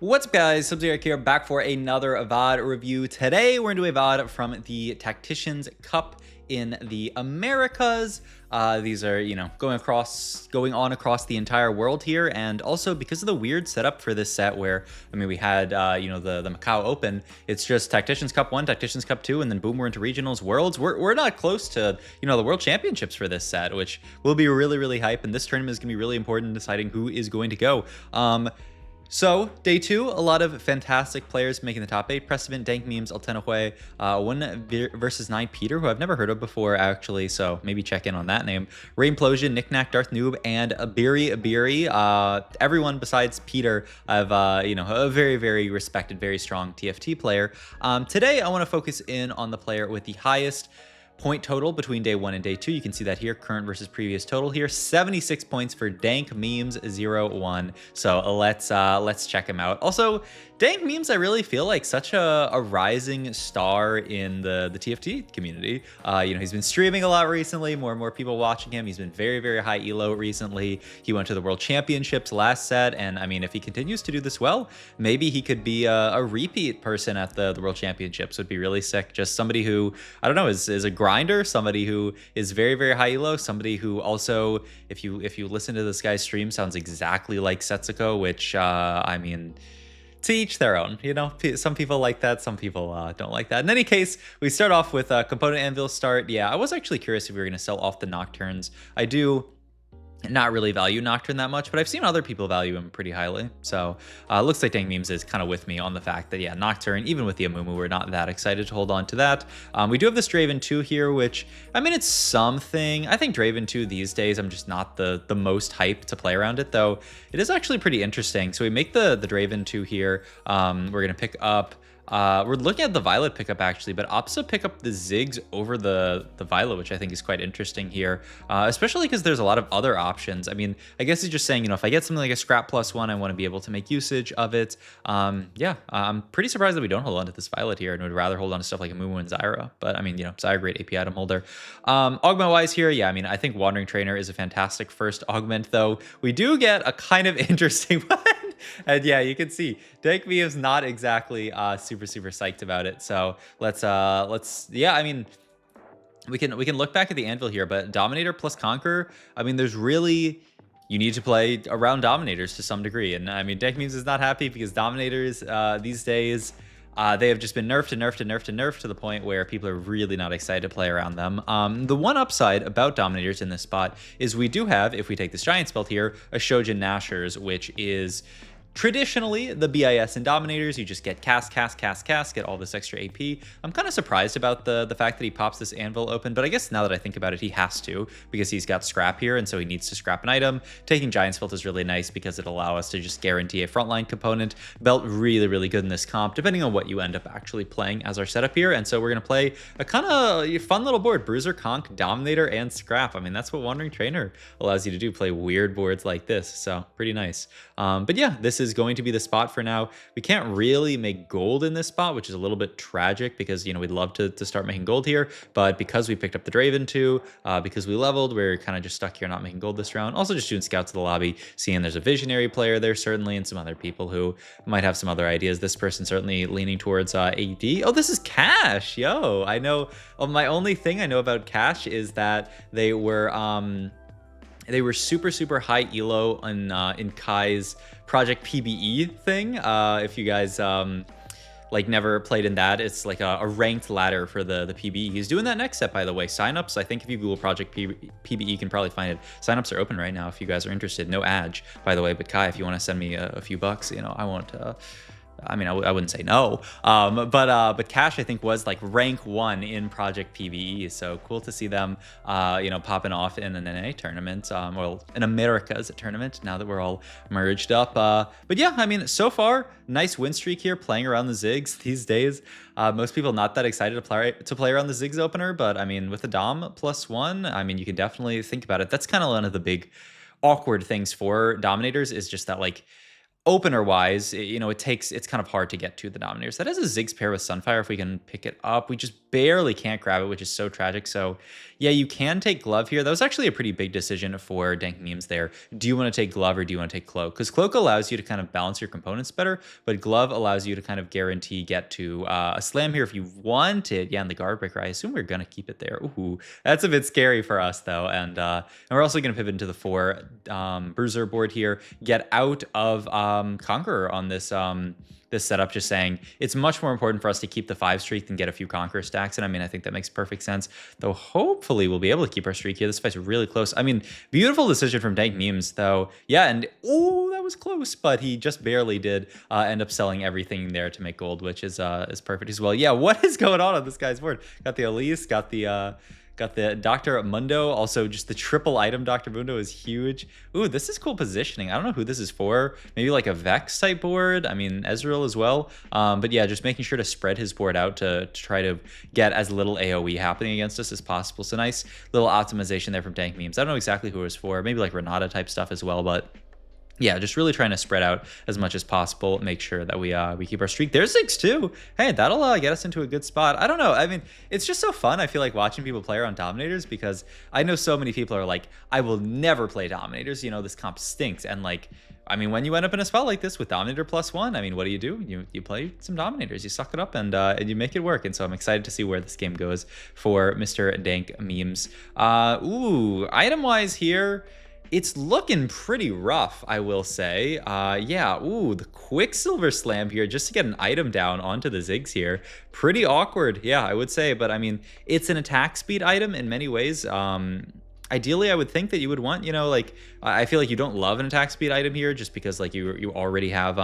What's up, guys? Subzero here, back for another VOD review. Today, we're going to do a VOD from the Tacticians Cup in the Americas. These are, going on across the entire world here, and also because of the weird setup for this set where, we had, the Macau Open, it's just Tacticians Cup 1, Tacticians Cup 2, and then boom, we're into Regionals, Worlds. We're not close to, the World Championships for this set, which will be really, really hype, and this tournament is going to be really important in deciding who is going to go. So, day 2, a lot of fantastic players making the top 8. Precedent, Dank Memes, Altenahui, 1 versus 9 Peter, who I've never heard of before, actually, so maybe check in on that name. Raimplosion, Knickknack, Darth Noob, and Abiri. Everyone besides Peter have, a very, very respected, very strong TFT player. Today, I want to focus in on the player with the highest point total between day 1 and day 2. You can see that here, current versus previous total here, 76 points for Dank Memes 01. So let's check him out. Also, Dank Memes, I really feel like such a rising star in the TFT community. He's been streaming a lot recently, more and more people watching him. He's been very, very high elo recently. He went to the World Championships last set, and if he continues to do this well, maybe he could be a repeat person at the World Championships. Would be really sick. Just somebody who, I don't know, is a grinder, somebody who is very, very high elo, somebody who also, if you listen to this guy's stream, sounds exactly like Setsuko, which to each their own. Some people like that, some people don't like that. In any case, we start off with Component Anvil start. Yeah, I was actually curious if we were going to sell off the Nocturnes. I do not really value Nocturne that much, but I've seen other people value him pretty highly. So looks like Dang Memes is kind of with me on the fact that, yeah, Nocturne, even with the Amumu, we're not that excited to hold on to that. We do have this Draven 2 here, which, it's something. I think Draven 2 these days, I'm just not the most hype to play around it, though it is actually pretty interesting. So we make the Draven 2 here. We're going to pick up we're looking at the Violet pickup actually, but Opsa pick up the Ziggs over the Violet, which I think is quite interesting here, especially because there's a lot of other options. I guess he's just saying, if I get something like a Scrap +1, I want to be able to make usage of it. Yeah, I'm pretty surprised that we don't hold on to this Violet here and would rather hold on to stuff like Amumu and Zyra. But Zyra, great AP item holder. Augment wise here, yeah, I think Wandering Trainer is a fantastic first augment, though we do get a kind of interesting one. And yeah, you can see Dank Me is not exactly super psyched about it. So let's yeah, we can look back at the anvil here, but Dominator plus Conquer, there's really, you need to play around Dominators to some degree. And Dank Memes is not happy because Dominators these days, they have just been nerfed and nerfed and nerfed and nerfed to the point where people are really not excited to play around them. The one upside about Dominators in this spot is we do have, if we take this Giant Spell here, a Shojin Nashers, which is traditionally the BIS in Dominators. You just get cast, get all this extra AP. I'm kind of surprised about the fact that he pops this anvil open, but I guess now that I think about it, he has to, because he's got scrap here, and so he needs to scrap an item. Taking Giant Spelt is really nice because it'll allow us to just guarantee a frontline component. Belt really, really good in this comp, depending on what you end up actually playing as our setup here. And so we're going to play a kind of fun little board, Bruiser, Conk, Dominator, and Scrap. That's what Wandering Trainer allows you to do, play weird boards like this, so pretty nice. But yeah, this is going to be the spot for now. We can't really make gold in this spot, which is a little bit tragic because, we'd love to start making gold here. But because we picked up the Draven 2, because we leveled, we're kind of just stuck here not making gold this round. Also just doing scouts to the lobby, seeing there's a Visionary player there certainly, and some other people who might have some other ideas. This person certainly leaning towards AD. Oh, this is Cash. Yo, I know. My only thing I know about Cash is that they were super high elo in Kai's Project PBE thing. If you guys never played in that, it's like a ranked ladder for the PBE. He's doing that next set, by the way. Signups, I think if you Google Project PBE, you can probably find it. Signups are open right now if you guys are interested. No ad, by the way. But Kai, if you want to send me a few bucks, I won't. I wouldn't say no, but Cash, I think, was like rank 1 in Project PBE, so cool to see them, popping off in an NA tournament, well, an Americas tournament, now that we're all merged up. But yeah, so far, nice win streak here, playing around the Ziggs these days. Most people not that excited to play around the Ziggs opener, but with the Dom +1, you can definitely think about it. That's kind of one of the big awkward things for Dominators, is just that, opener wise, it's kind of hard to get to the Dominators. That has a Ziggs pair with Sunfire if we can pick it up. We just barely can't grab it, which is so tragic. So yeah, you can take Glove here. That was actually a pretty big decision for Dank Memes there. Do you want to take Glove or do you want to take Cloak? Because Cloak allows you to kind of balance your components better, but Glove allows you to kind of guarantee get to a slam here if you want it. Yeah, and the Guard Breaker, I assume we're going to keep it there. Ooh, that's a bit scary for us though. And we're also going to pivot into the 4 Bruiser board here, get out of Conqueror on this this setup, just saying it's much more important for us to keep the 5 streak than get a few Conqueror stacks. And I mean, I think that makes perfect sense, though hopefully we'll be able to keep our streak here. This fight's really close. I mean, beautiful decision from Dank Memes though. Yeah, and oh, that was close, but he just barely did end up selling everything there to make gold, which is perfect as well. Yeah, what is going on this guy's board? Got the Elise, got the Dr. Mundo. Also, just the triple item Dr. Mundo is huge. Ooh, this is cool positioning. I don't know who this is for. Maybe like a Vex type board. I mean, Ezreal as well. But yeah, just making sure to spread his board out to try to get as little AoE happening against us as possible. So nice little optimization there from Dank Memes. I don't know exactly who it was for. Maybe like Renata type stuff as well, but yeah, just really trying to spread out as much as possible, make sure that we keep our streak. There's 6-2. Hey, that'll get us into a good spot. I don't know. I mean, it's just so fun. I feel like watching people play around Dominators, because I know so many people are like, I will never play Dominators. You know, this comp stinks. And like, I mean, when you end up in a spot like this with Dominator +1, I mean, what do? You play some Dominators, you suck it up, and you make it work. And so I'm excited to see where this game goes for Mr. Dank Memes. Ooh, item-wise here, it's looking pretty rough, I will say. Yeah, ooh, the Quicksilver Slam here just to get an item down onto the Ziggs here. Pretty awkward, yeah, I would say. But I mean, it's an attack speed item in many ways. Ideally, I would think that you would want, like, I feel like you don't love an attack speed item here just because, like, you already have,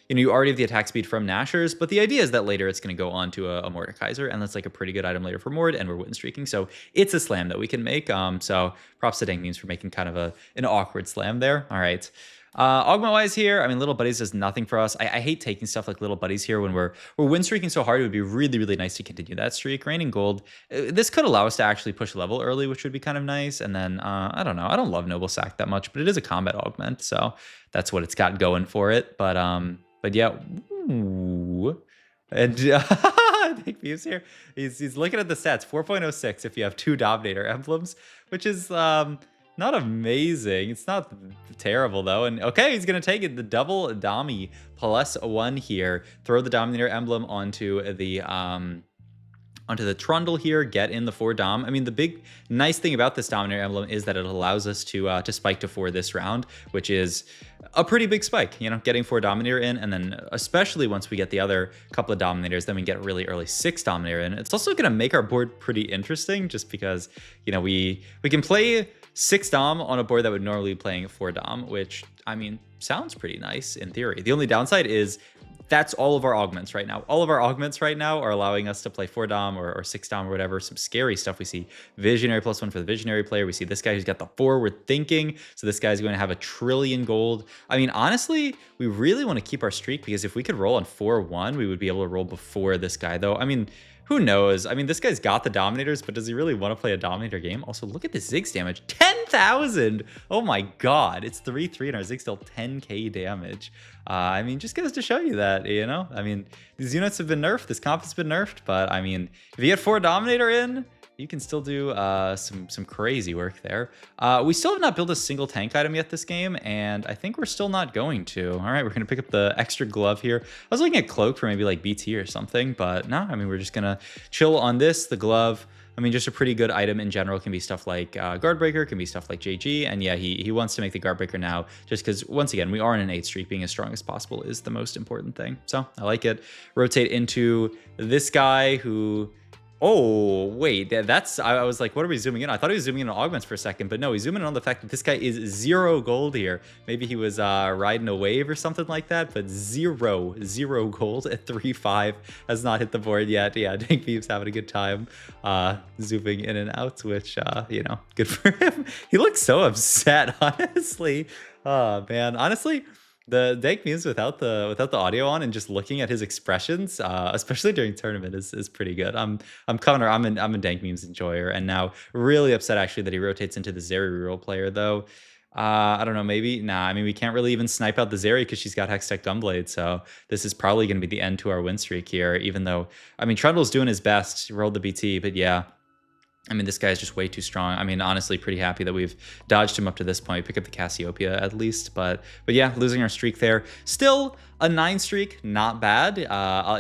you already have the attack speed from Nashers, but the idea is that later it's going to go on to a Mordekaiser, and that's like a pretty good item later for Mord, and we're win streaking, so it's a slam that we can make. So props to Dank Memes for making kind of an awkward slam there. All right. Augment-wise here, I mean, Little Buddies does nothing for us. I hate taking stuff like Little Buddies here when we're win streaking so hard. It would be really, really nice to continue that streak. Raining Gold, this could allow us to actually push level early, which would be kind of nice. And then, I don't know. I don't love Noble Sack that much, but it is a combat augment, so that's what it's got going for it. But yeah, ooh. And I think Memes here, he's looking at the stats, 4.06 if you have 2 Dominator emblems, which is not amazing. It's not terrible though. And okay, he's gonna take it, the double Dami +1 here. Throw the Dominator emblem onto the Trundle here, get in the 4 Dom. I mean, the big nice thing about this Dominator emblem is that it allows us to spike to 4 this round, which is a pretty big spike, getting 4 Dominator in, and then especially once we get the other couple of Dominators, then we get really early 6 Dominator in. It's also gonna make our board pretty interesting just because, we can play 6 Dom on a board that would normally be playing 4 Dom, which, I mean, sounds pretty nice in theory. The only downside is that's all of our augments right now. All of our augments right now are allowing us to play 4 Dom or 6 Dom or whatever. Some scary stuff. We see Visionary +1 for the Visionary player. We see this guy who's got the Forward Thinking. So this guy's going to have 1 trillion gold. I mean, honestly, we really want to keep our streak because if we could roll on 4-1, we would be able to roll before this guy, though. I mean, who knows? I mean, this guy's got the Dominators, but does he really want to play a Dominator game? Also, look at the Ziggs damage. 10,000! Oh my god. It's 3-3 and our Ziggs deal 10k damage. I mean, just goes to show you that, I mean, these units have been nerfed. This comp has been nerfed, but I mean, if you get 4 Dominator in, you can still do some crazy work there. We still have not built a single tank item yet this game, and I think we're still not going to. All right, we're going to pick up the extra glove here. I was looking at Cloak for maybe like BT or something, but no, I mean, we're just going to chill on this, the glove. I mean, just a pretty good item in general. Can be stuff like Guard Breaker, can be stuff like JG, and yeah, he wants to make the Guard Breaker now just because, once again, we are in an 8 streak. Being as strong as possible is the most important thing. So I like it. Rotate into this guy who... Oh, wait, I was like, what are we zooming in? I thought he was zooming in on augments for a second, but no, he's zooming in on the fact that this guy is 0 gold here. Maybe he was riding a wave or something like that, but 0 gold at 3-5 has not hit the board yet. Yeah, Dank Memes having a good time zooming in and out, which, good for him. He looks so upset, honestly. Oh, man, honestly, the Dank Memes without the audio on and just looking at his expressions, especially during tournament, is pretty good. I'm a Dank Memes enjoyer, and now really upset actually that he rotates into the Zeri Reroll player though. I don't know, maybe. Nah, I mean, we can't really even snipe out the Zeri because she's got Hextech Gunblade. So this is probably going to be the end to our win streak here, even though, I mean, Trundle's doing his best, rolled the BT, but yeah. I mean, this guy's just way too strong. I mean, honestly, pretty happy that we've dodged him up to this point. Pick up the Cassiopeia at least, but yeah, losing our streak there. Still a 9 streak, not bad.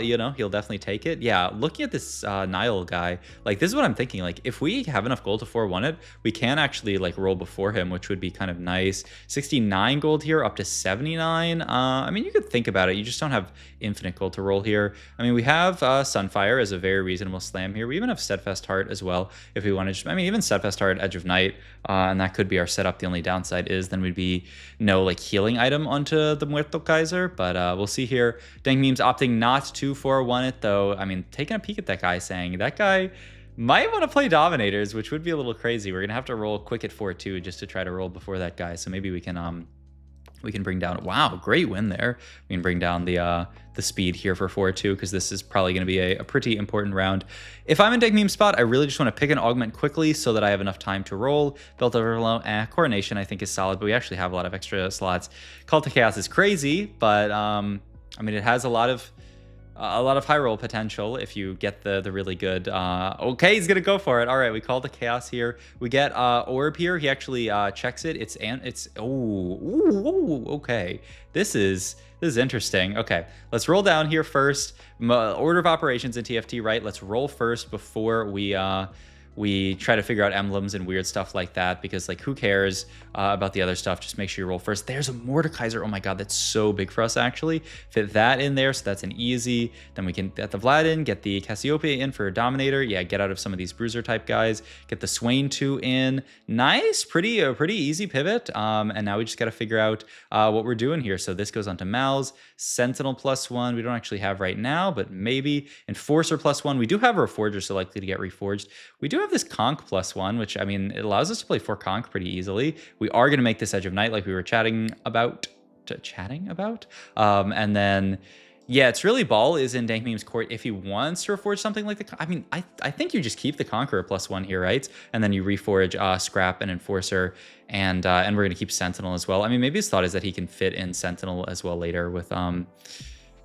You know, he'll definitely take it. Yeah, looking at this Nile guy, like this is what I'm thinking. Like if we have enough gold to 4-1 it, we can actually like roll before him, which would be kind of nice. 69 gold here, up to 79. I mean, you could think about it. You just don't have infinite gold to roll here. I mean, we have Sunfire as a very reasonable slam here. We even have Steadfast Heart as well if we want to just, I mean, even Steadfast Heart, Edge of Night, and that could be our setup. The only downside is then we'd be no like healing item onto the Muerto Kaiser, but we'll see here. Dank Memes opting not to 4-1 it though. I mean, taking a peek at that guy, saying that guy might want to play Dominators, which would be a little crazy. We're gonna have to roll quick at 4-2 just to try to roll before that guy. So maybe we can bring down, wow, great win there. We can bring down the speed here for 4-2 because this is probably going to be a pretty important round. If I'm in Dank Meme spot, I really just want to pick an Augment quickly so that I have enough time to roll. Belt Overflow, Coronation I think is solid, but we actually have a lot of extra slots. Call to Chaos is crazy, but I mean, it has a lot of high roll potential if you get the really good. Okay, he's gonna go for it. All right, we call the chaos here. We get orb here. He actually checks it. It's okay. This is interesting. Okay, let's roll down here first. Order of operations in TFT, right? Let's roll first before we try to figure out emblems and weird stuff like that, because like who cares about the other stuff? Just make sure you roll first. There's a Mordekaiser. Oh my god, that's so big for us actually. Fit that in there, so that's an easy. Then we can get the Vlad in, get the Cassiopeia in for Dominator. Yeah, get out of some of these bruiser type guys. Get the Swain 2 in. Nice, pretty easy pivot. And now we just got to figure out what we're doing here. So this goes on to Mal's. Sentinel +1 we don't actually have right now, but maybe. Enforcer +1. We do have our Reforger, so likely to get reforged. We do have this Conch +1, which I mean, it allows us to play 4 Conch pretty easily. We are going to make this Edge of Night like we were chatting about. And then, yeah, it's really ball is in Dank Meme's court if he wants to reforge something like the. I mean, I think you just keep the Conqueror +1 here, right? And then you reforge Scrap and Enforcer, and we're going to keep Sentinel as well. I mean, maybe his thought is that he can fit in Sentinel as well later with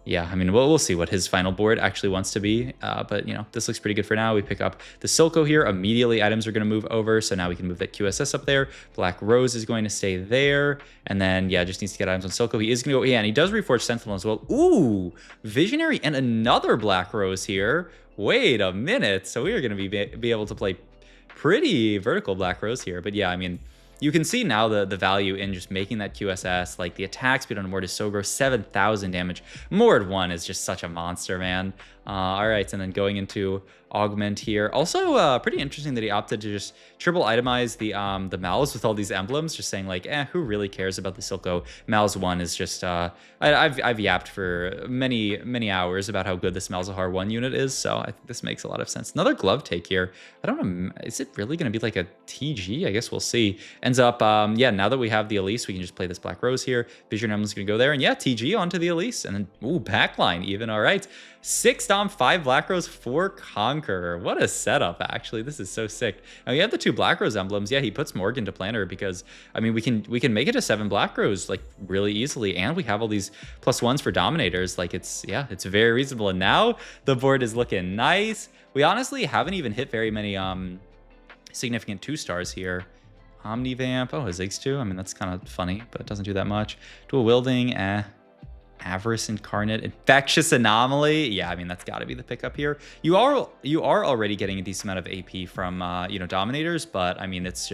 yeah, I mean, we'll see what his final board actually wants to be. But, you know, this looks pretty good for now. We pick up the Silco here. Immediately, items are going to move over. So now we can move that QSS up there. Black Rose is going to stay there. And then, yeah, just needs to get items on Silco. He is going to go, yeah, and he does reforge Sentinel as well. Ooh, Visionary and another Black Rose here. Wait a minute. So we are going to be able to play pretty vertical Black Rose here. But, yeah, I mean, you can see now the value in just making that QSS. Like the attack speed on Mord is so gross, 7,000 damage. Mord 1 is just such a monster, man. All right, and then going into Augment here. Also, pretty interesting that he opted to just triple itemize the Mal's with all these emblems, just saying like, who really cares about the Silco? Mal's 1 is just, I've yapped for many hours about how good this Malzahar 1 unit is, so I think this makes a lot of sense. Another glove take here. I don't know, is it really going to be like a TG? I guess we'll see. Ends up, yeah, now that we have the Elise, we can just play this Black Rose here. Vision Emblem's going to go there, and yeah, TG onto the Elise, and then, ooh, backline even, all right. 6 Dom, 5 Black Rose, 4 Conqueror. What a setup, actually. This is so sick. Now, we have the 2 Black Rose emblems. Yeah, he puts Morgan to planner because, I mean, we can make it to 7 Black Rose, like, really easily, and we have all these +1s for Dominators. Like, it's very reasonable, and now the board is looking nice. We honestly haven't even hit very many significant 2-stars here. Omnivamp, oh, a Ziggs 2. I mean, that's kind of funny, but it doesn't do that much. Dual Wielding, Avarice Incarnate, Infectious Anomaly. Yeah, I mean, that's got to be the pickup here. You are already getting a decent amount of AP from you know, Dominators, but I mean, it's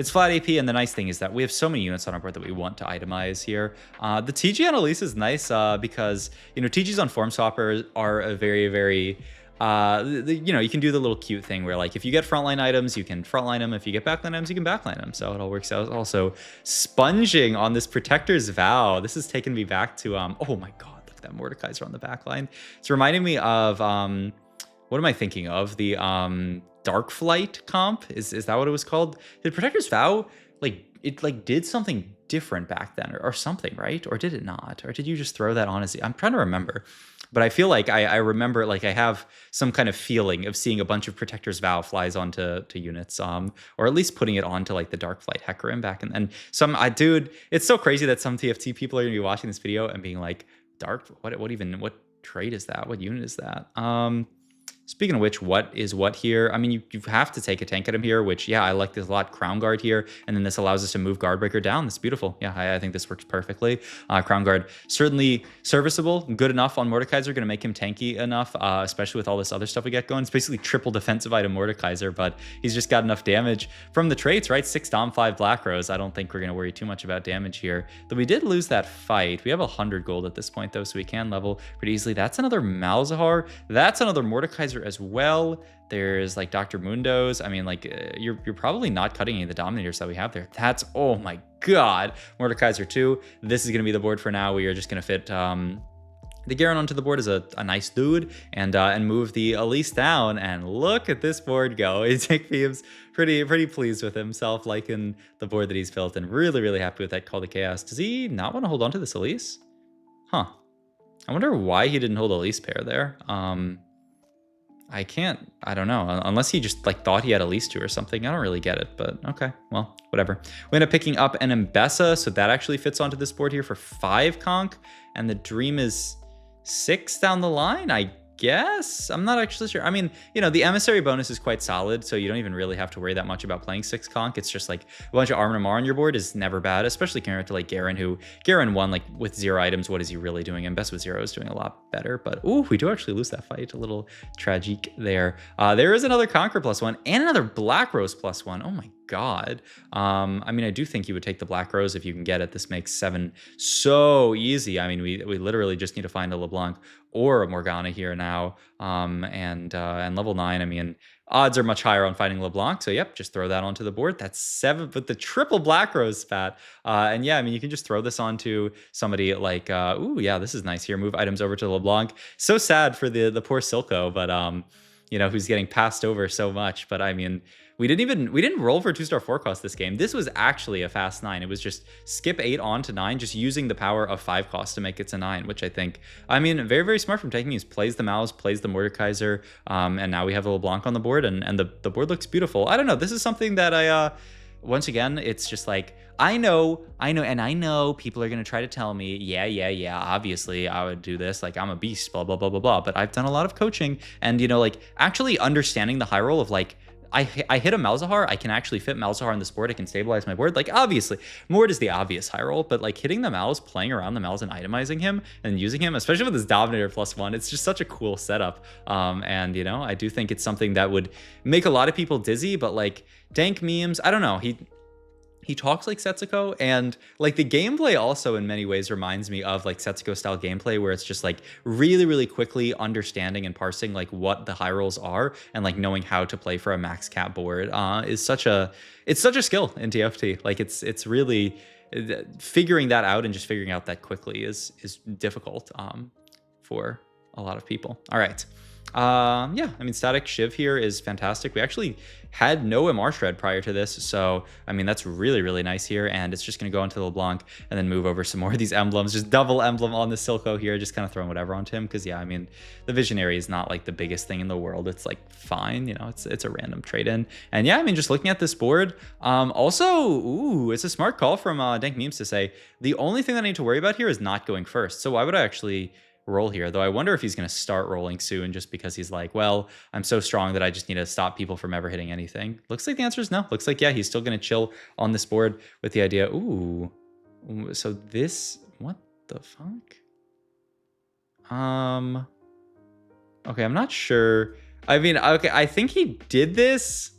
flat AP, and the nice thing is that we have so many units on our board that we want to itemize here. The TG on Elise is nice because, you know, TGs on Form Swapper are a very you know, you can do the little cute thing where, like, if you get frontline items, you can frontline them. If you get backline items, you can backline them. So it all works out. Also, sponging on this Protector's Vow. This has taken me back to, oh my god, look at that Mordekaiser on the backline. It's reminding me of, what am I thinking of? The Dark Flight comp? Is that what it was called? Did Protector's Vow, like, it like did something different back then or something, right? Or did it not? Or did you just throw that on as I'm trying to remember. But I feel like I remember, like, I have some kind of feeling of seeing a bunch of Protector's Vow flies onto units, or at least putting it onto like the Darkflight Hecarim back. And dude, it's so crazy that some TFT people are gonna be watching this video and being like, what trait is that? What unit is that? Speaking of which, what is what here? I mean, you have to take a tank at him here, which, yeah, I like this a lot. Crown Guard here, and then this allows us to move Guardbreaker down. That's beautiful. Yeah, I think this works perfectly. Crown Guard, certainly serviceable, good enough on Mordekaiser, going to make him tanky enough, especially with all this other stuff we get going. It's basically triple defensive item Mordekaiser, but he's just got enough damage from the traits, right? 6 Dom, 5 Black Rose. I don't think we're going to worry too much about damage here. Though we did lose that fight. We have 100 gold at this point, though, so we can level pretty easily. That's another Malzahar. That's another Mordekaiser as well. There's like Dr. Mundo's. I mean, like, you're probably not cutting any of the Dominators that we have there. That's, oh my god, Mordekaiser 2. This is going to be the board for now. We are just going to fit the Garen onto the board as a nice dude, and move the Elise down. And look at this board go. Take Beam's pretty pleased with himself, liking the board that he's built, and really happy with that Call to Chaos. Does he not want to hold on to this Elise? Huh. I wonder why he didn't hold Elise pair there. I don't know, unless he just like thought he had Elise 2 or something. I don't really get it, but okay, well, whatever. We end up picking up an Mbessa, so that actually fits onto this board here for 5 conch, and the Dream is 6 down the line, I guess. I'm not actually sure. I mean, you know, the Emissary bonus is quite solid, so you don't even really have to worry that much about playing 6 conch. It's just like a bunch of Armor Mar on your board is never bad, especially compared to like Garen, who Garen won like with 0 items. What is he really doing? And Best with 0 is doing a lot better. But ooh, we do actually lose that fight. A little tragic there. There is another Conquer +1 and another Black Rose +1. Oh my god. I mean, I do think you would take the Black Rose if you can get it. This makes 7 so easy. I mean, we literally just need to find a LeBlanc or a Morgana here now, and level 9. I mean, odds are much higher on finding LeBlanc, so yep, just throw that onto the board. That's 7 with the triple Black Rose spat. And yeah, I mean, you can just throw this onto somebody like, ooh, yeah, this is nice here. Move items over to LeBlanc. So sad for the poor Silco, but you know, who's getting passed over so much. But I mean, we didn't roll for 2-star 4 cost this game. This was actually a fast 9. It was just skip 8 on to 9, just using the power of 5 cost to make it to 9, which I think, I mean, very smart from taking. He plays the Mouse, plays the Mordekaiser, and now we have a LeBlanc on the board, and the board looks beautiful. I don't know. This is something that I, once again, it's just like, I know people are going to try to tell me, yeah, obviously I would do this. Like, I'm a beast, blah, blah, blah, blah, blah. But I've done a lot of coaching, and, you know, like, actually understanding the high roll of, like, I hit a Malzahar, I can actually fit Malzahar on this board, I can stabilize my board. Like, obviously, Mord is the obvious high roll, but like hitting the Malz, playing around the Malz and itemizing him and using him, especially with his Dominator +1, it's just such a cool setup. And, you know, I do think it's something that would make a lot of people dizzy, but like, dank memes, I don't know, he talks like Setsuko, and like the gameplay also in many ways reminds me of like Setsuko style gameplay, where it's just like really quickly understanding and parsing like what the high rolls are, and like knowing how to play for a max cap board is such a skill in TFT. Like it's really figuring that out, and just figuring out that quickly is difficult for a lot of people. All right. Yeah, I mean, Static Shiv here is fantastic. We actually had no MR Shred prior to this, so I mean, that's really nice here, and it's just going to go into the LeBlanc and then move over some more of these emblems. Just double emblem on the Silco here, just kind of throwing whatever onto him, because yeah, I mean, the Visionary is not like the biggest thing in the world. It's like fine, you know, it's a random trade-in. And yeah, I mean, just looking at this board, also, ooh, it's a smart call from Dank Memes to say, the only thing that I need to worry about here is not going first. So why would I actually roll here? Though I wonder if he's going to start rolling soon, just because he's like, well, I'm so strong that I just need to stop people from ever hitting anything. Looks like the answer is no. Looks like, yeah, he's still going to chill on this board with the idea, ooh, so this, what the fuck? Okay, I'm not sure. I mean, okay, I think he did this.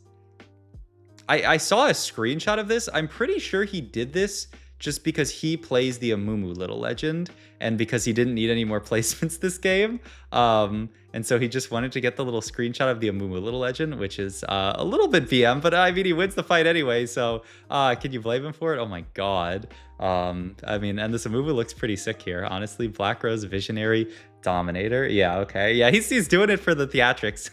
I saw a screenshot of this. I'm pretty sure he did this just because he plays the Amumu Little Legend, and because he didn't need any more placements this game. And so he just wanted to get the little screenshot of the Amumu Little Legend, which is a little bit BM, but I mean, he wins the fight anyway, so can you blame him for it? Oh my god. I mean, and this Amumu looks pretty sick here, honestly. Black Rose, Visionary, Dominator. Yeah, okay. Yeah, he's doing it for the theatrics.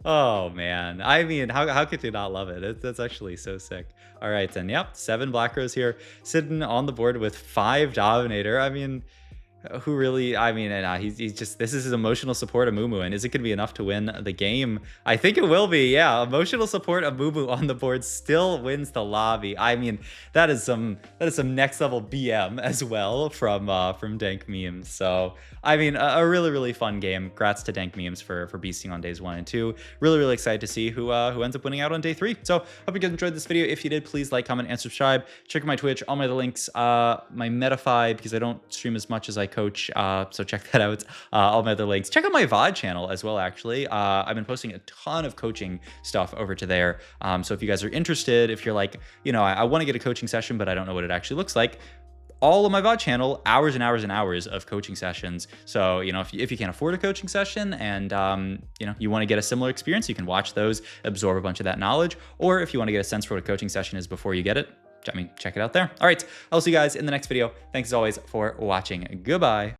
Oh man, I mean, how could you not love it? That's actually so sick. All right, and yep, 7 Black Rose here, sitting on the board with 5 Dominator. I mean, who really, I mean, he's just, this is his emotional support of Mumu, and is it going to be enough to win the game? I think it will be, yeah. Emotional support of Mumu on the board still wins the lobby. I mean, that is some next level BM as well from Dank Memes. So, I mean, a really, really fun game. Congrats to Dank Memes for beasting on days 1 and 2. Really, really excited to see who ends up winning out on day 3. So, hope you guys enjoyed this video. If you did, please like, comment, and subscribe. Check out my Twitch, all my other links, my Metafy, because I don't stream as much as I coach, so check that out. All my other links. Check out my VOD channel as well, actually. I've been posting a ton of coaching stuff over to there. So if you guys are interested, if you're like, you know, I want to get a coaching session, but I don't know what it actually looks like, all of my VOD channel, hours and hours and hours of coaching sessions. So, you know, if you can't afford a coaching session and, you know, you want to get a similar experience, you can watch those, absorb a bunch of that knowledge. Or if you want to get a sense for what a coaching session is before you get it, I mean, check it out there. All right, I'll see you guys in the next video. Thanks as always for watching. Goodbye.